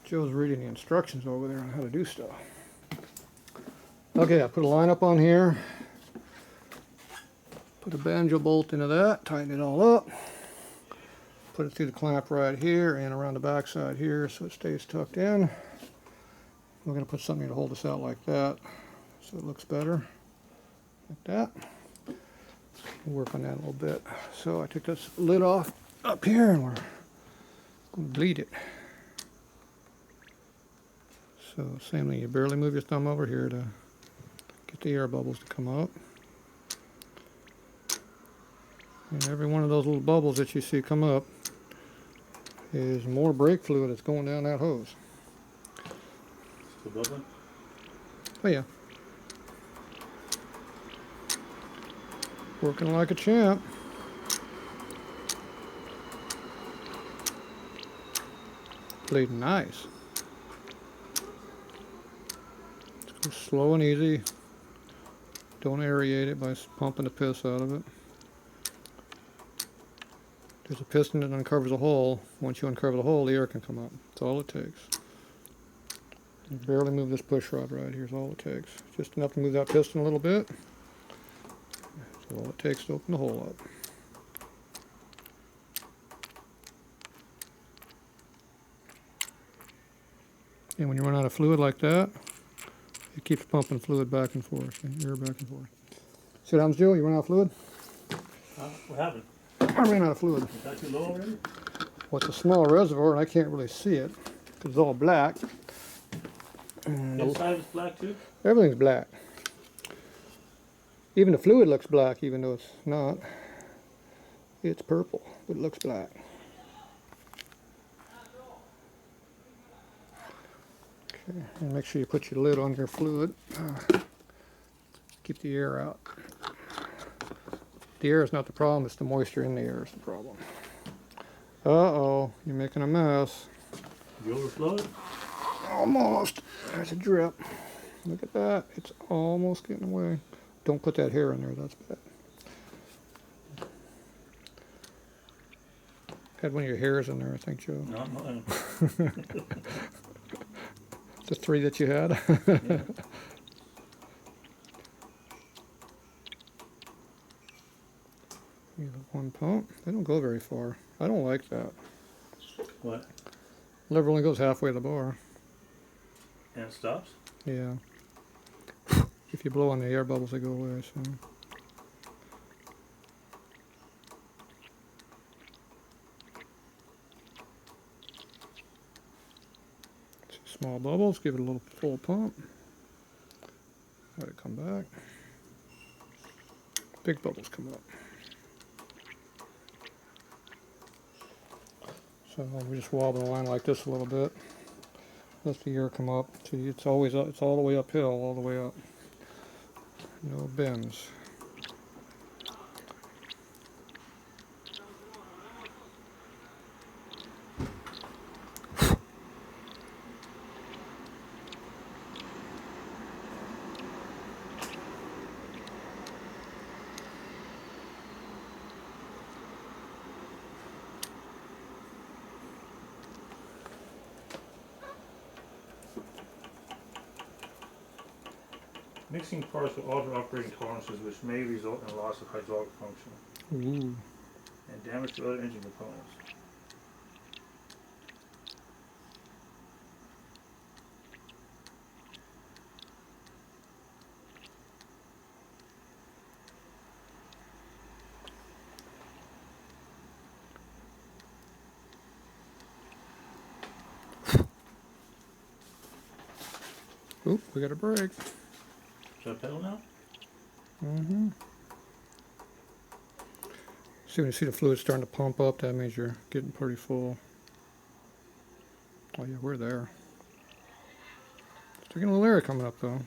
Joe's reading the instructions over there on how to do stuff. Okay, I put a line up on here. Put a banjo bolt into that, tighten it all up. Put it through the clamp right here and around the back side here so it stays tucked in. We're going to put something to hold this out like that so it looks better. Like that. We'll work on that a little bit. So I took this lid off up here and we're going to bleed it. So same thing, you barely move your thumb over here to get the air bubbles to come up. And every one of those little bubbles that you see come up is more brake fluid that's going down that hose. Still bubbling? Oh yeah. Working like a champ. Bleeding nice. Go slow and easy. Don't aerate it by pumping the piss out of it. There's a piston that uncovers a hole. Once you uncover the hole, the air can come up. That's all it takes. You barely move this push rod right here is all it takes. Just enough to move that piston a little bit. That's all it takes to open the hole up. And when you run out of fluid like that, it keeps pumping fluid back and forth, and air back and forth. See what happens, Joe? You run out of fluid? What happened? I ran out of fluid. Is that too low already? Well, it's a small reservoir, and I can't really see it because it's all black. And Inside is black too? everything's black. Even the fluid looks black, even though it's not. It's purple, but it looks black. Okay, and make sure you put your lid on your fluid. Keep the air out. The air is not the problem, it's the moisture in the air is the problem. Uh-oh, you're making a mess. You overflowed? Almost. There's a drip. Look at that. It's almost getting away. Don't put that hair in there, that's bad. Had one of your hairs in there, I think, Joe. Not mine. The 3 that you had? Yeah. You have one pump. They don't go very far. I don't like that. What? Lever only goes halfway to the bar. And it stops? Yeah. If you blow on the air bubbles, they go away. So. Small bubbles, give it a little full pump. Let it come back. Big bubbles come up. So we just wobble the line like this a little bit. Let the air come up. See, it's always up, it's all the way uphill, all the way up. No bends. Mixing parts will alter operating tolerances, which may result in loss of hydraulic function Ooh. and damage to other engine components. Oop, we got a break. Is that pedal now? Mm-hmm. See, when you see the fluid starting to pump up, that means you're getting pretty full. Oh yeah, we're there. Still getting a little air coming up though.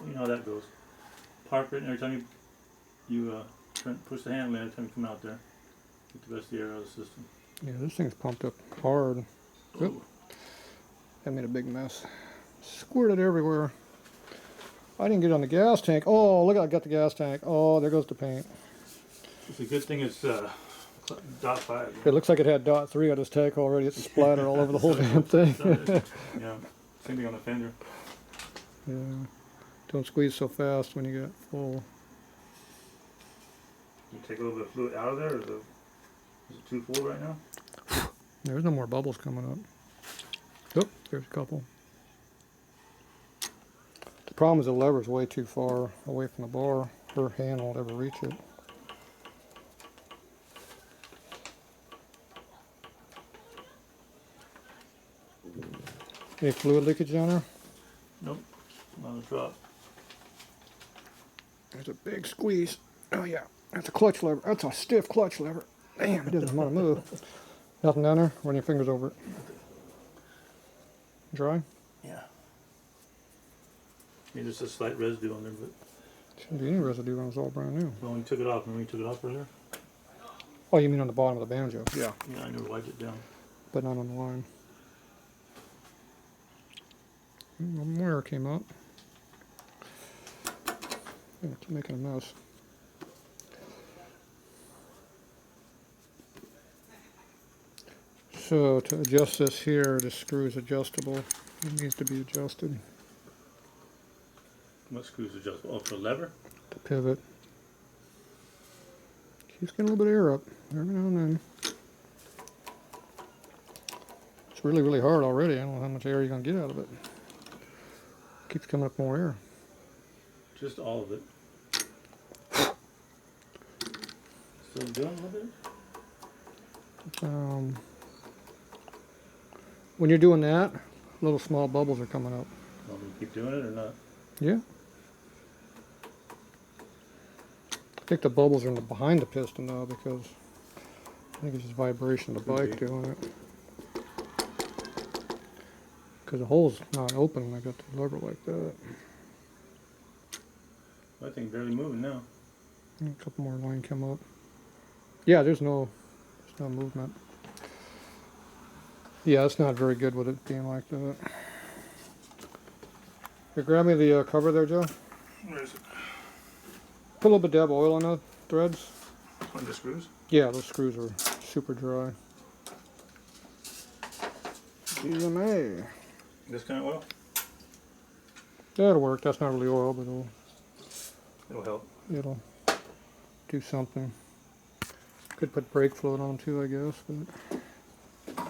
You know how that goes. Park it, and every time you push the handle in, every time you come out there, get the best of the air out of the system. Yeah, this thing's pumped up hard. Ooh. Oop. That made a big mess. Squirted everywhere. I didn't get on the gas tank. Oh, look, I got the gas tank. Oh, there goes the paint. It's a good thing it's Dot 5. It looks like it had dot 3 on his tag already. It's splattered all over the whole damn thing. Yeah. Same thing on the fender. Yeah. Don't squeeze so fast when you get full. You take a little bit of fluid out of there, or is it too full right now? There's no more bubbles coming up. Oh, there's a couple. The problem is the lever's way too far away from the bar. Her hand won't ever reach it. Any fluid leakage down there? Nope. Not a drop. There's a big squeeze. Oh yeah, that's a clutch lever. That's a stiff clutch lever. Damn, it doesn't want to move. Nothing down there? Run your fingers over it. Dry? Yeah. Maybe just a slight residue on there, but Shouldn't be any residue when it's all brand new. well, when you took it off, remember you took it off earlier? Oh, you mean on the bottom of the banjo? Yeah. Yeah, I never wiped it down. But not on the line. One more came up. Yeah, keep making a mess. So to adjust this here, the screw is adjustable. It needs to be adjusted. What screws adjustable? Oh, for the lever? The pivot. Keeps getting a little bit of air up every now and then. It's really, really hard already. I don't know how much air you're going to get out of it. Keeps coming up more air. Just all of it. Still doing a little bit? When you're doing that, little small bubbles are coming up. Want me to keep doing it or not? Yeah. I think the bubbles are in the behind the piston though, because I think it's just vibration of the bike doing it. Because the hole's not open when I got the lever like that. That thing's barely moving now. A couple more line come up. Yeah, there's no movement. Yeah, it's not very good with it being like that. Here, grab me the cover there, Joe. Where is it? Put a little bit of dab oil on the threads. On the screws? Yeah, those screws are super dry. GMA. This kind of oil? That'll work. That's not really oil, but It'll help. it'll do something. Could put brake fluid on too, I guess. But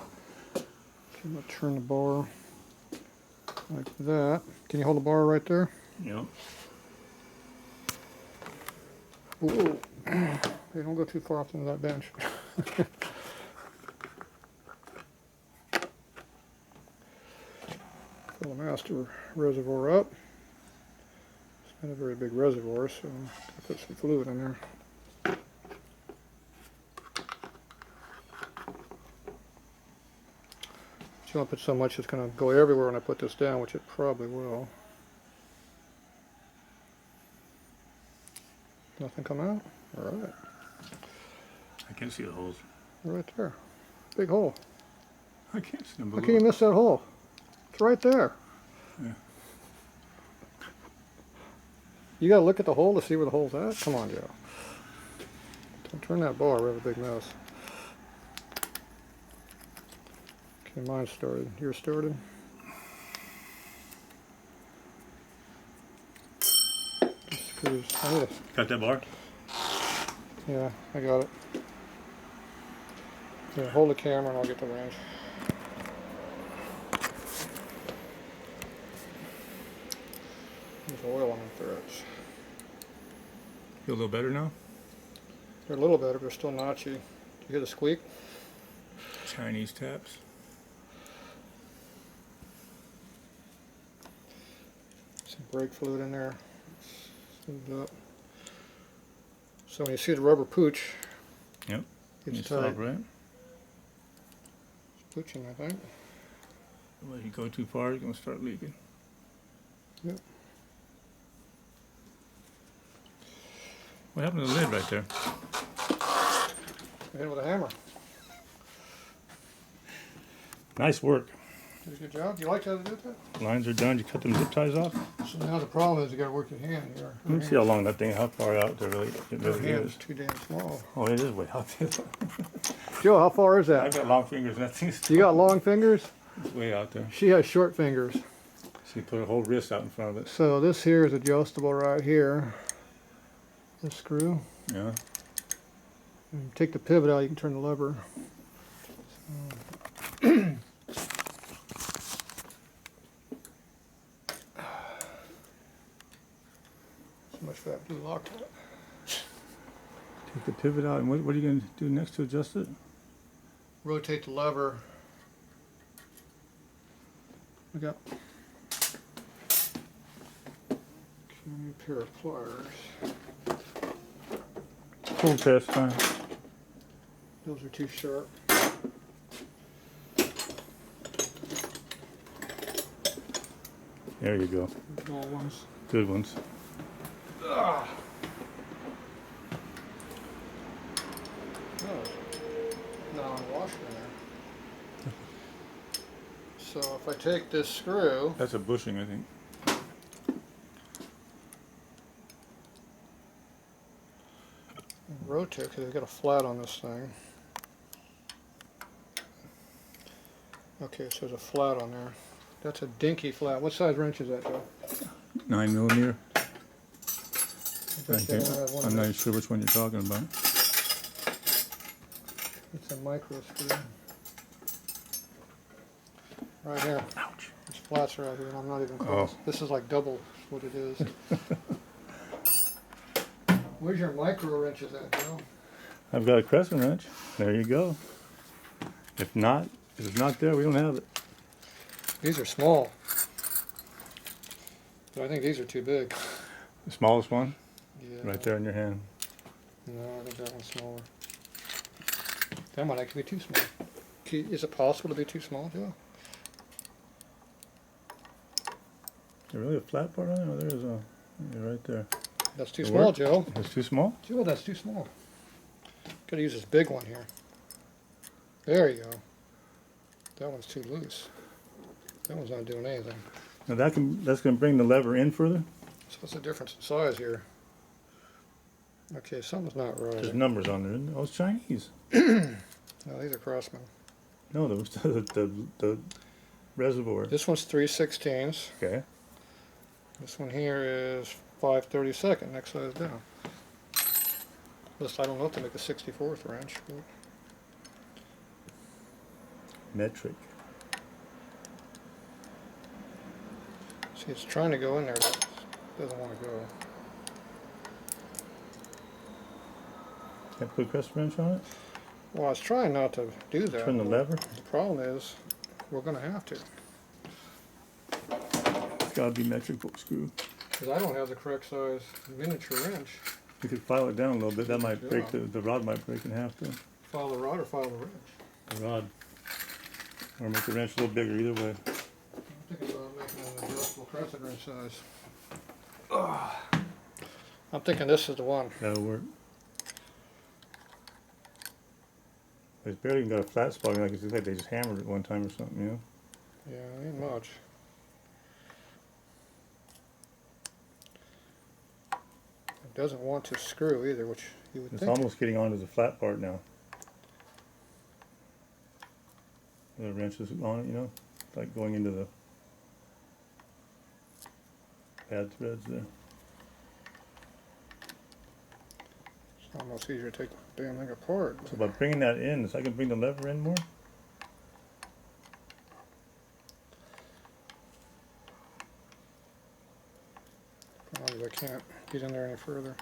I'm gonna turn the bar like that. Can you hold the bar right there? Yep. Ooh. Hey, don't go too far off into that bench. Fill the master reservoir up. It's not a very big reservoir, so I'm gonna put some fluid in there. You don't put so much it's going to go everywhere when I put this down, which it probably will. Nothing come out? Alright. I can't see the holes. Right there. Big hole. I can't see them How below. can you miss that hole? It's right there. Yeah. You got to look at the hole to see where the hole's at? Come on, Joe. Don't turn that bar. We have a big mess. Okay, mine's started. Yours started? Just screws. I need a, Got that bar? yeah, I got it. Yeah, hold the camera and I'll get the wrench. There's oil on the threads. Feel a little better now? They're a little better, but they're still notchy. Did you hear the squeak? Chinese taps. Some brake fluid in there. Smoothed up. So when you see the rubber pooch, Yep. it's It's tight. top, right? It's pooching, I think. Well, if you go too far, you're going to start leaking. Yep. What happened to the lid right there? I hit it with a hammer. Nice work. Did a good job. You like how to do that? Lines are done. You cut them zip ties off. So now the problem is you got to work your hand here. Let me see how long that thing, how far out it really Hand is. is too damn small. Oh, it is way out there. Joe, how far is I that? got long fingers and that thing's You got long fingers? way out there. She has short fingers. So you put a whole wrist out in front of it. So this here is adjustable right here. This screw. Yeah. And take the pivot out, you can turn the lever. So much for that blue Loctite. Take the pivot out, and what are you going to do next to adjust it? Rotate the lever. Look up. Okay, pair of pliers. Full test time. Those are too sharp. There you go. Dull ones. Good ones. Ah. Oh. No, I'm washing there. So if I take this screw, That's a bushing, I think. and rotate, because I've got a flat on this thing. Okay, so there's a flat on there. That's a dinky flat. What size wrench is that, Joe? 9mm. I bet they only have one I'm of not those. sure which one you're talking about. It's a micro screw. Right here. Ouch. There's flats right here, and I'm not even close. Oh. This is like double what it is. Where's your micro wrenches at, Joe? I've got a crescent wrench. There you go. If it's not there, we don't have it. These are small. But I think these are too big. The smallest one, Yeah. right there in your hand. No, I think that one's smaller. That might actually be too small. Is it possible to be too small, Joe? Is there really a flat part on it? Oh, there is a. Yeah, right there. That's too It small, worked? Joe. It's too small? Joe, that's too small. Gotta use this big one here. There you go. That one's too loose. That one's not doing anything. Now that's going to bring the lever in further? So what's the difference in size here? Okay, something's not right. There's numbers on there, isn't there? Oh, it's Chinese. No, these are Crossmen. No, there was the reservoir. This one's 3/16. Okay. This one here is 5/32, next size down. This, I don't know if they make a 64th wrench. But Metric. see, it's trying to go in there, but it doesn't want to go. Can I put a crescent wrench on it? Well, I was trying not to do that. Turn the lever? The problem is, we're going to have to. It's got to be metric screw. Because I don't have the correct size miniature wrench. You could file it down a little bit. That might break Yeah. the rod might break in half too. File the rod or file the wrench? The rod. Or make the wrench a little bigger, either way. I'm thinking about making an adjustable crescent wrench size. Ugh. I'm thinking this is the one. That'll work. It's barely even got a flat spot. Like it's like they just hammered it one time or something, you know? Yeah, ain't much. It doesn't want to screw either, which you would It's think. almost getting onto the flat part now. The wrench is on it, you know? Like going into the pad threads there. It's almost easier to take the damn thing apart. So by bringing that in, so I can bring the lever in more? Probably I can't get in there any further.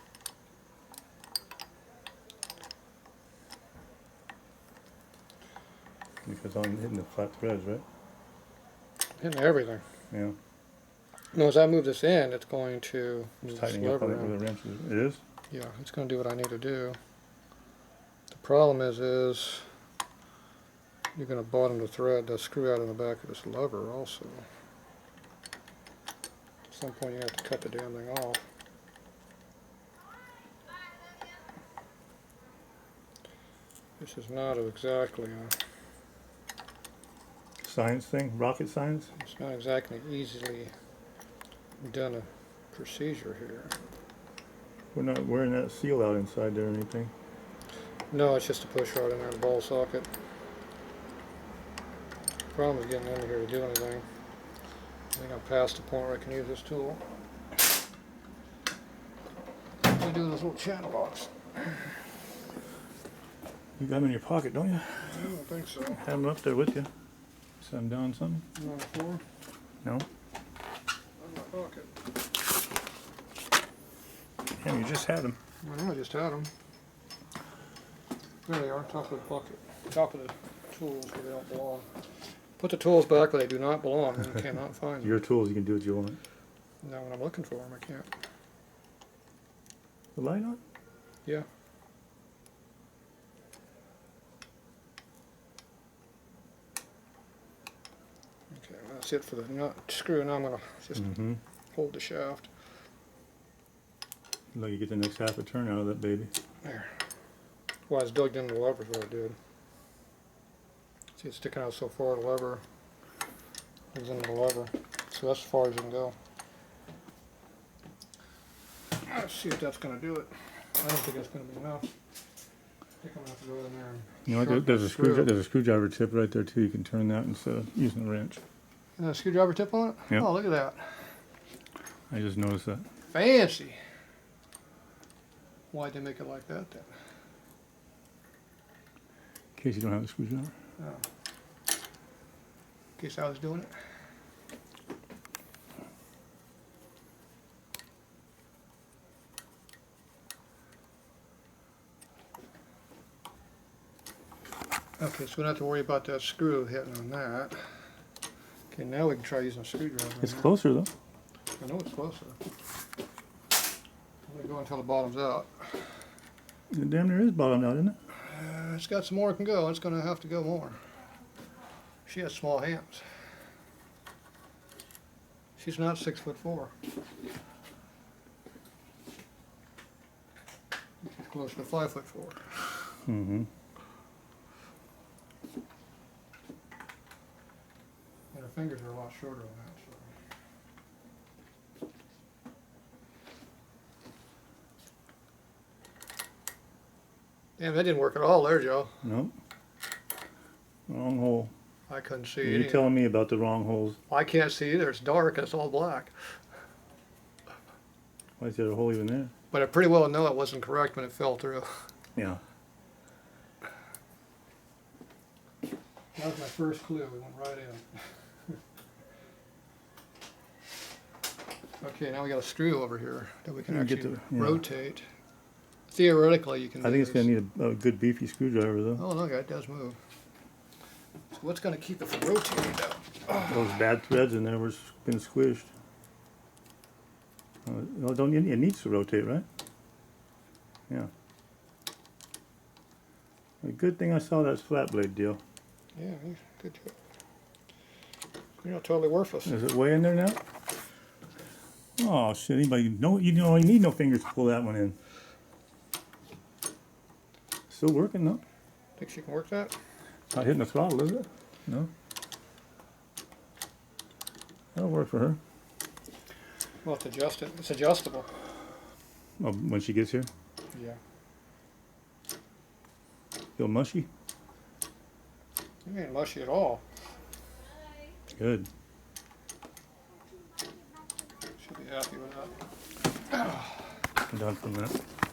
Because I'm hitting the flat threads, right? Hitting everything. Yeah. No, as I move this in, it's going to move Just this tightening up on lever it in. where the wrench is. It is? Yeah, it's going to do what I need to do. The problem is you're going to bottom the thread, the screw out in the back of this lever also. At some point you have to cut the damn thing off. This is not exactly a science thing, rocket science. It's not exactly easily done a procedure here. We're not wearing that seal out inside there or anything. No, it's just a push rod in there, the ball socket. Problem is getting under here to do anything. I think I'm past the point where I can use this tool. What do you do with this little channel box? You got them in your pocket, don't you? I don't think so. Have them up there with you. Set them down something? On the floor? No? In my pocket. Yeah, you just had them. I know, I just had them. There they are, top of the bucket. Top of the tools where they don't belong. Put the tools back where they do not belong and you cannot find them. Your tools, you can do what you want. Now when I'm looking for them, I can't. The light on? Yeah. Okay, well, that's it for the nut screw. Now I'm going to just hold the shaft. Like you get the next half a turn out of that baby. There. Well, it's dug into the lever is what I did. See, it's sticking out so far, the lever is into the lever. So that's as far as you can go. Let's see if that's going to do it. I don't think that's going to be enough. I think I'm going to have to go in there and You know what? There's a screwdriver tip right there too. You can turn that instead of using a wrench. Is there a screwdriver tip on it? Yep. Oh, look at that. I just noticed that. Fancy. Why'd they make it like that then? In case you don't have a screwdriver. Oh. In case I was doing it. Okay, so we don't have to worry about that screw hitting on that. Okay, now we can try using a screwdriver. It's closer though. I know it's closer. I'm going to go until the bottom's out. Damn near is bottom out, isn't it? It's got some more it can go. It's going to have to go more. She has small hands. She's not 6'4". She's closer to 5'4". Mm-hmm. And her fingers are a lot shorter than that. So. Damn, that didn't work at all there, Joe. Nope. Wrong hole. I couldn't see You're any. telling me about the wrong holes. I can't see either. It's dark and it's all black. Why is there a hole even there? But I pretty well know it wasn't correct when it fell through. Yeah. That was my first clue. We went right in. Okay, now we got a screw over here that we can You get actually the- yeah. rotate. Theoretically, you can. I think do it's going this. to need a good beefy screwdriver though. Oh, look, it does move. So what's going to keep it from rotating though? Those bad threads in there were been squished. No, don't it needs to rotate, right? Yeah. A good thing I saw that flat blade deal. Yeah, good job. You're not totally worthless. Is it way in there now? Oh shit! Anybody know? You need no fingers to pull that one in. Still working though. Think she can work that? Not hitting the throttle, is it? No. That'll work for her. We'll have to adjust it. It's adjustable. Oh, when she gets here, Yeah. feel mushy. You ain't mushy at all. Good. She'll be happy with that. I'm done from that.